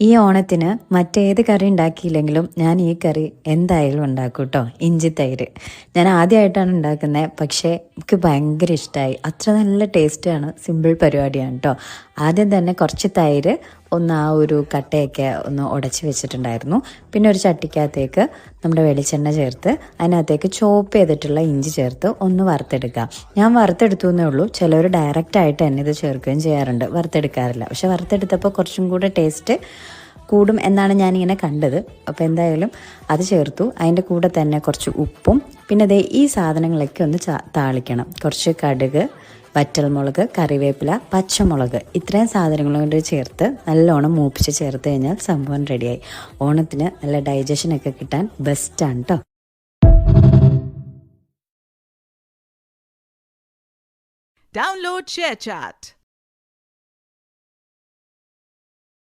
ഈ ഓണത്തിന് മറ്റേത് കറി ഉണ്ടാക്കിയില്ലെങ്കിലും ഞാൻ ഈ കറി എന്തായാലും ഉണ്ടാക്കും കേട്ടോ. ഇഞ്ചിത്തൈര് ഞാൻ ആദ്യമായിട്ടാണ് ഉണ്ടാക്കുന്നത്, പക്ഷേ എനിക്ക് ഭയങ്കര ഇഷ്ടമായി. അത്ര നല്ല ടേസ്റ്റാണ്. സിമ്പിൾ പരിപാടിയാണ് കേട്ടോ. ആദ്യം തന്നെ കുറച്ച് തൈര് ഒന്ന് ആ ഒരു കട്ടയൊക്കെ ഒന്ന് ഉടച്ച് വെച്ചിട്ടുണ്ടായിരുന്നു. പിന്നെ ഒരു ചട്ടിക്കകത്തേക്ക് നമ്മുടെ വെളിച്ചെണ്ണ ചേർത്ത് അതിനകത്തേക്ക് ചോപ്പ് ചെയ്തിട്ടുള്ള ഇഞ്ചി ചേർത്ത് ഒന്ന് വറുത്തെടുക്കുക. ഞാൻ വറുത്തെടുത്തു എന്നേ ഉള്ളൂ. ചിലർ ഡയറക്റ്റായിട്ട് തന്നെ ഇത് ചേർക്കുകയും ചെയ്യാറുണ്ട്, വറുത്തെടുക്കാറില്ല. പക്ഷെ വറുത്തെടുത്തപ്പോൾ കുറച്ചും കൂടെ ടേസ്റ്റ് കൂടും എന്നാണ് ഞാനിങ്ങനെ കണ്ടത്. അപ്പോൾ എന്തായാലും അത് ചേർത്തു. അതിൻ്റെ കൂടെ തന്നെ കുറച്ച് ഉപ്പും പിന്നെ ദേ ഈ സാധനങ്ങളൊക്കെ ഒന്ന് താളിക്കണം. കുറച്ച് കടുക്, വറ്റൽമുളക്, കറിവേപ്പില, പച്ചമുളക്, ഇത്രയും സാധനങ്ങളും കൊണ്ട് ചേർത്ത് നല്ലോണം മൂപ്പിച്ച് ചേർത്ത് കഴിഞ്ഞാൽ സംഭവം റെഡിയായി. ഓണത്തിന് നല്ല ഡൈജഷനൊക്കെ കിട്ടാൻ ബെസ്റ്റാണ് കേട്ടോ. Download ShareChat.